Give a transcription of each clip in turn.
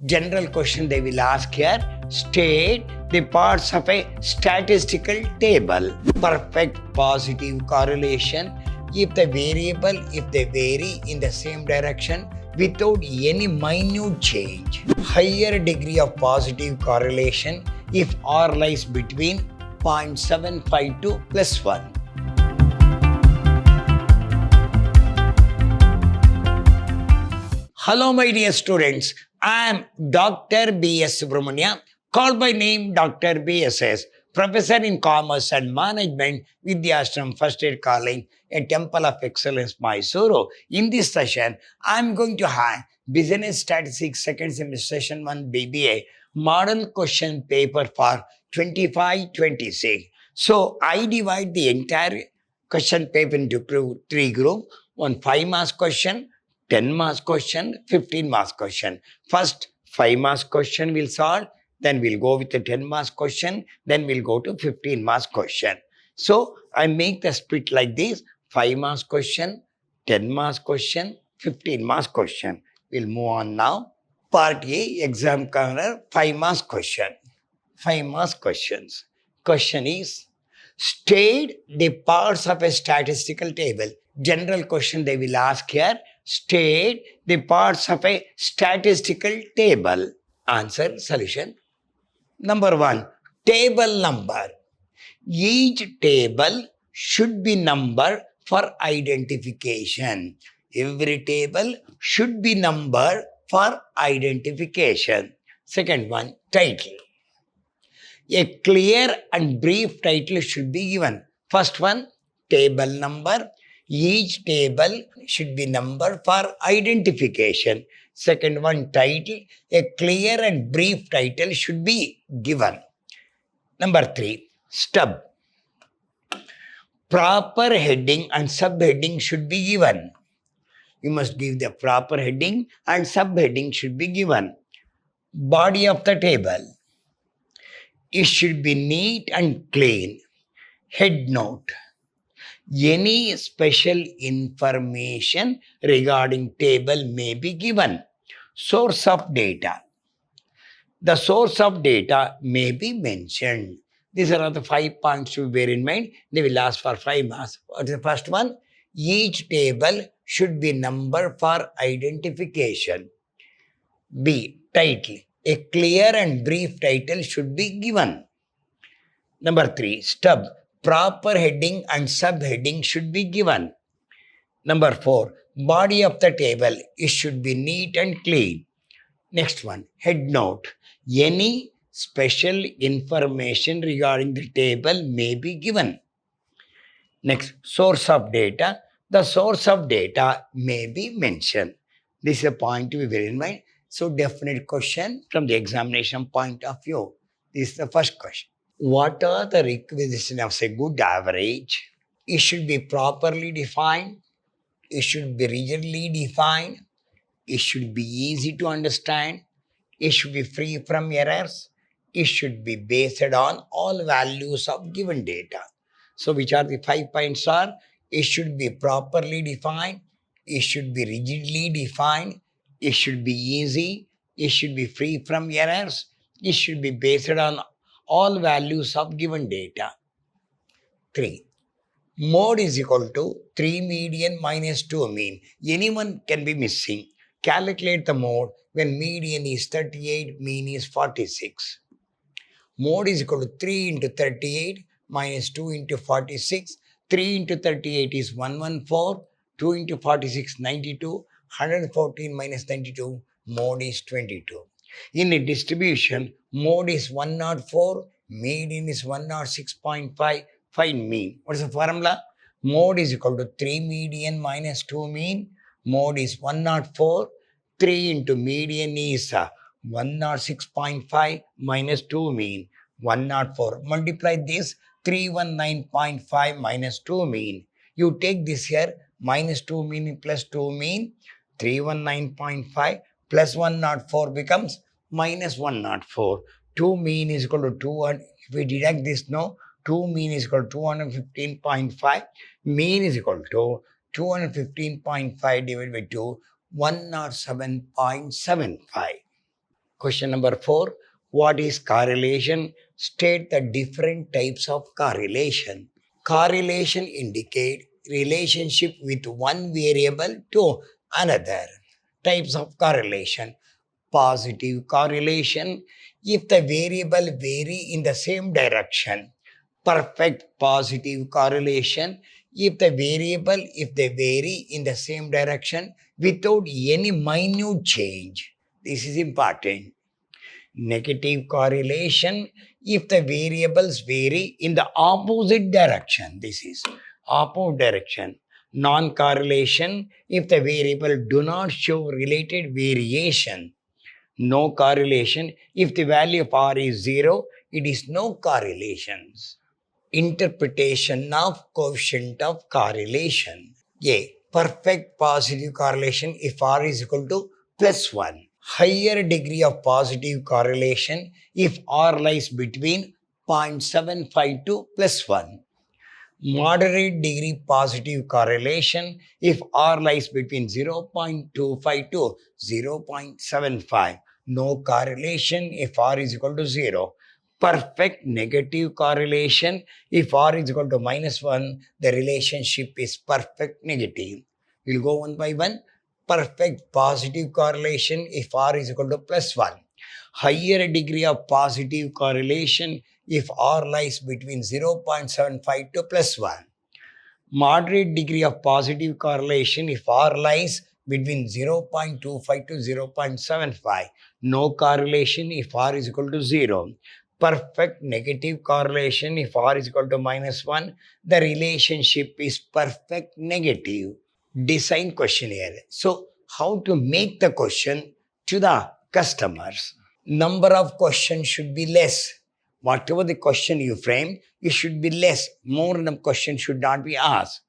General question they will ask here. State the parts of a statistical table. Perfect positive correlation if the variable, if they vary in the same direction without any minute change. Higher degree of positive correlation if R lies between 0.75 to +1. Hello my dear students, I am Dr. B.S. Subramania, called by name Dr. BSS, Professor in Commerce and Management, Vidhyaashram First Aid Calling, a Temple of Excellence, MYSURU. In this session, I am going to have Business Statistics Second Semester Session 1 BBA Model Question Paper for 25-26. So, I divide the entire question paper into three groups. One 5 marks question, 10 marks question, 15 marks question. First 5 marks question we'll solve, then we'll go with the 10 marks question, then we'll go to 15 marks question. So I make the split like this: 5 marks question, 10 marks question, 15 marks question. We'll move on now. Part A, exam corner, 5 marks question. 5 marks questions. Question is, state the parts of a statistical table. General question they will ask here. State the parts of a statistical table. Answer, solution. Number 1, table number. Each table should be numbered for identification. Every table should be numbered for identification. Second one, title. A clear and brief title should be given. First one, table number. Each table should be numbered for identification. Second one, title. A clear and brief title should be given. Number 3, stub. Proper heading and subheading should be given. You must give the proper heading and subheading should be given. Body of the table. It should be neat and clean. Head note. Any special information regarding table may be given. Source of data. The source of data may be mentioned. These are the 5 points to bear in mind. They will ask for 5 marks. What's the first one? Each table should be numbered for identification. B, title. A clear and brief title should be given. Number 3, stub. Proper heading and subheading should be given. Number 4, body of the table. It should be neat and clean. Next one, head note. Any special information regarding the table may be given. Next, source of data. The source of data may be mentioned. This is a point to be bear in mind. So, definite question from the examination point of view. This is the first question. What are the requisitions of a good average? It should be properly defined. It should be rigidly defined. It should be easy to understand. It should be free from errors. It should be based on all values of given data. So, which are the 5 points are? It should be properly defined. It should be rigidly defined. It should be easy. It should be free from errors. It should be based on all values of given data. 3. Mode is equal to 3 median minus 2 mean. Anyone can be missing. Calculate the mode when median is 38, mean is 46. Mode is equal to 3 into 38 minus 2 into 46. 3 into 38 is 114. 2 into 46, 92. 114 minus 92, mode is 22. In a distribution, mode is 104, median is 106.5, find mean. What is the formula? Mode is equal to 3 median minus 2 mean. Mode is 104. 3 into median is 106.5 minus 2 mean. 104. Multiply this, 319.5 minus 2 mean. You take this here, minus 2 mean plus 2 mean. 319.5 plus 104 becomes minus 104. 2 mean is equal to 200. If we deduct this now, 2 mean is equal to 215.5. Mean is equal to 215.5 divided by 2, 107.75. Question number 4. What is correlation? State the different types of correlation. Correlation indicate relationship with one variable to another. Types of correlation. Positive correlation, if the variable vary in the same direction. Perfect positive correlation, if they vary in the same direction without any minute change. This is important. Negative correlation, if the variables vary in the opposite direction. This is opposite direction. Non-correlation, if the variable do not show related variation. No correlation, if the value of R is 0, it is no correlations. Interpretation of coefficient of correlation. A. Perfect positive correlation if R is equal to plus 1. Higher degree of positive correlation if R lies between 0.75 to plus 1. Moderate degree positive correlation if R lies between 0.25 to 0.75. No correlation if R is equal to 0. Perfect negative correlation if R is equal to minus 1, the relationship is perfect negative. We'll go one by one. Perfect positive correlation if R is equal to plus 1. Higher degree of positive correlation if R lies between 0.75 to plus 1. Moderate degree of positive correlation if R lies between 0.25 to 0.75. No correlation if R is equal to 0. Perfect negative correlation if R is equal to minus 1. The relationship is perfect negative. Design questionnaire. So, how to make the question to the customers? Number of questions should be less. Whatever the question you frame, it should be less. More questions should not be asked.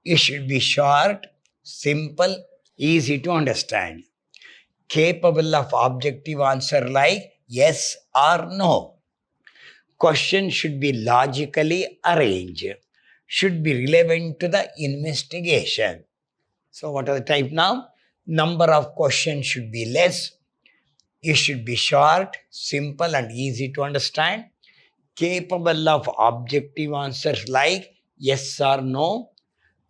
It should be short, simple, easy to understand. Capable of objective answer like yes or no. Question should be logically arranged. Should be relevant to the investigation. So what are the type now? Number of questions should be less. It should be short, simple and easy to understand. Capable of objective answers like yes or no.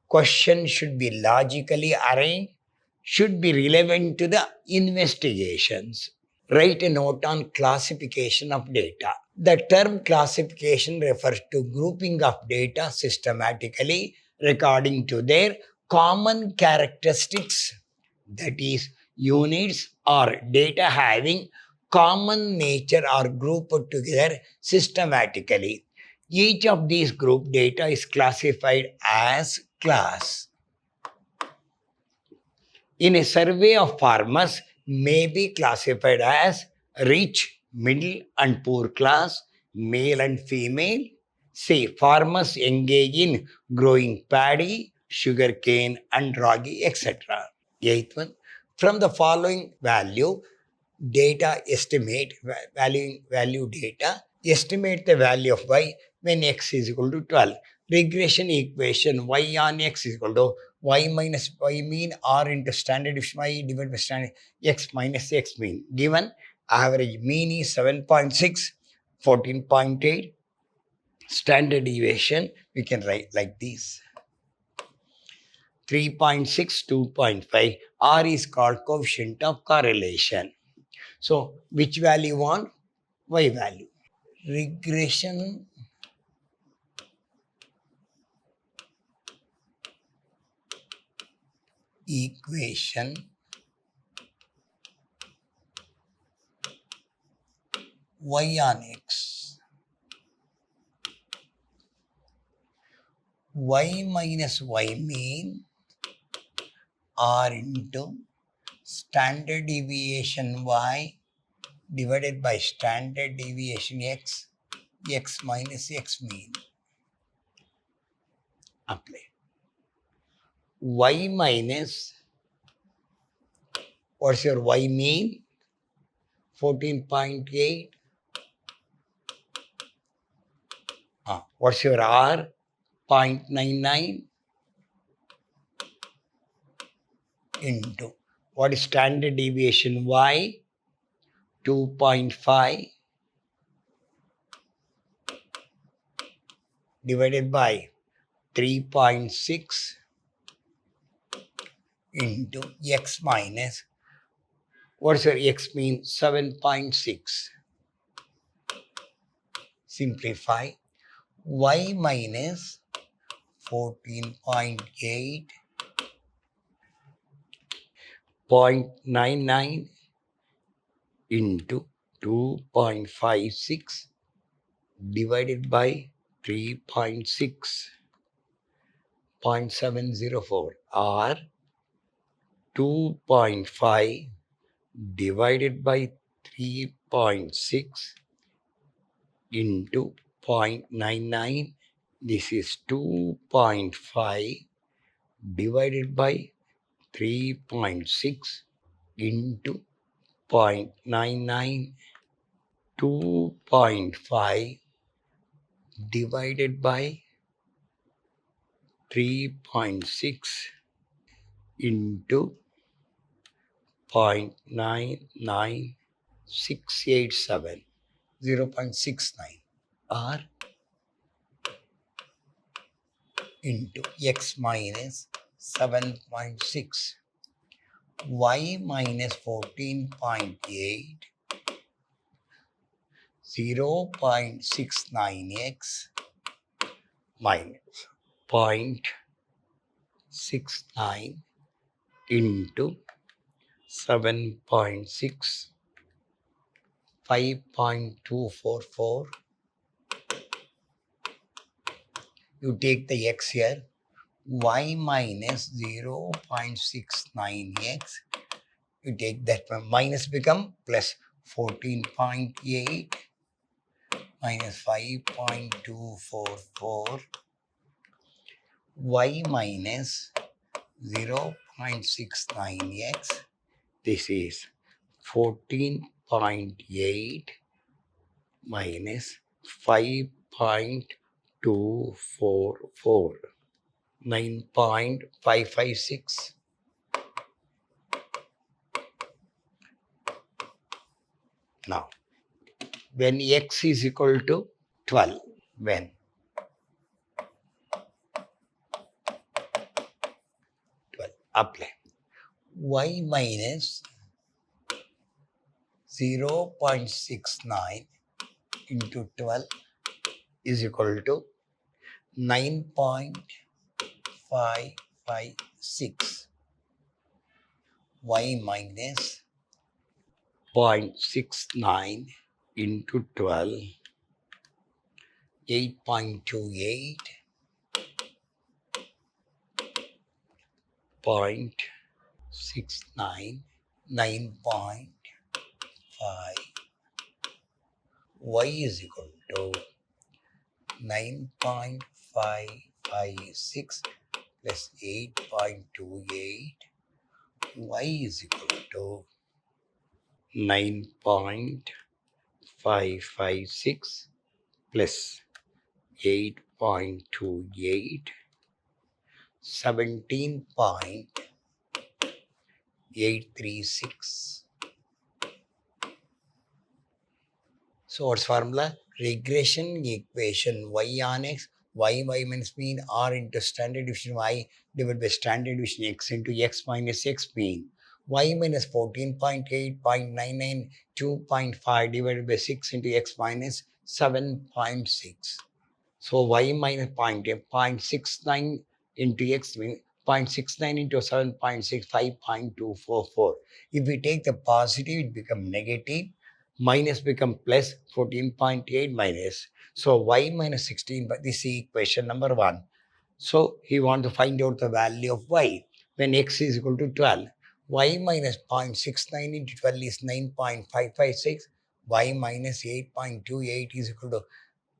Question should be logically arranged. Should be relevant to the investigations. Write a note on classification of data. The term classification refers to grouping of data systematically according to their common characteristics. That is, units or data having common nature are grouped together systematically. Each of these group data is classified as class. In a survey of farmers may be classified as rich, middle and poor class, male and female. Say farmers engage in growing paddy, sugarcane and ragi, etc. Eighth one, from the following value data estimate, value data, estimate the value of y when x is equal to 12. Regression equation y on x is equal to y minus y mean r into standard deviation y divided by standard x minus x mean. Given average mean is 7.6, 14.8. Standard deviation we can write like this. 3.6, 2.5. R is called coefficient of correlation. So, which value you want? Y value. Regression equation y on x. Y minus y mean r into standard deviation y divided by standard deviation x, x minus x mean. Apply. Y minus, what's your y mean? 14.8. What's your R? 0.99 into what is standard deviation y? 2.5 divided by 3.6 into x minus, what's your x mean? 7.6. Simplify. Y minus 14.8 0.99 into 2.56 divided by 3.6 0.704 or 2.5 divided by 3.6 into 0.99. This is 2.5 divided by 3.6 into 0.99. 2.5 divided by 3.6 into 0.99687, 0.69 or into x minus 7.6. Y minus 14.8 0.69x minus 0.69 into 7.6 5.244. You take the x here. Y minus 0.69x. You take that one. Minus become plus 14.8 minus 5.244. Y minus 0.69x. This is 14.8 minus 5.244. 9.556. Now, when x is equal to 12, when 12, apply. Y minus 0.69 into 12 is equal to 9.556. Y minus 0.69 into 12, 8.28, 0.69, 9.5. Y is equal to 9.556 plus 8.28. Y is equal to 9.556 plus 8.28, 17.836. So what's formula? Regression equation y on x, y minus mean r into standard deviation y divided by standard deviation x into x minus x mean. Y minus 14.8, 0.99, 2.5 divided by 6 into x minus 7.6. So y minus 0.69 into x means 0.69 into 7.6, 5.244. If we take the positive, it becomes negative. Minus become plus 14.8 minus. So y minus 16, but this is equation number 1. So he want to find out the value of y when x is equal to 12. Y minus 0.69 into 12 is 9.556. Y minus 8.28 is equal to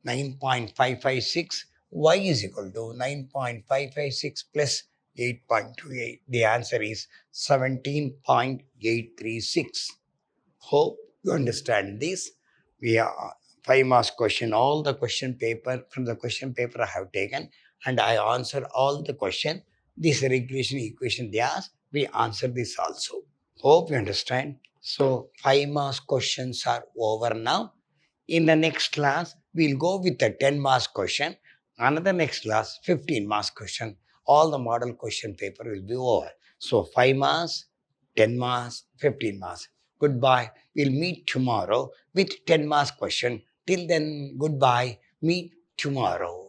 9.556. Y is equal to 9.556 plus 8.28. The answer is 17.836. Hope you understand this. We are 5 marks question. All the question paper, from the question paper I have taken and I answer all the question. This regression equation they ask, we answer this also. Hope you understand. So 5 marks questions are over now. In the next class, we'll go with the 10 marks question. Another next class, 15 marks question. All the model question paper will be over. So 5 marks, 10 marks, 15 marks. Goodbye. We'll meet tomorrow with 10 marks question. Till then, goodbye. Meet tomorrow.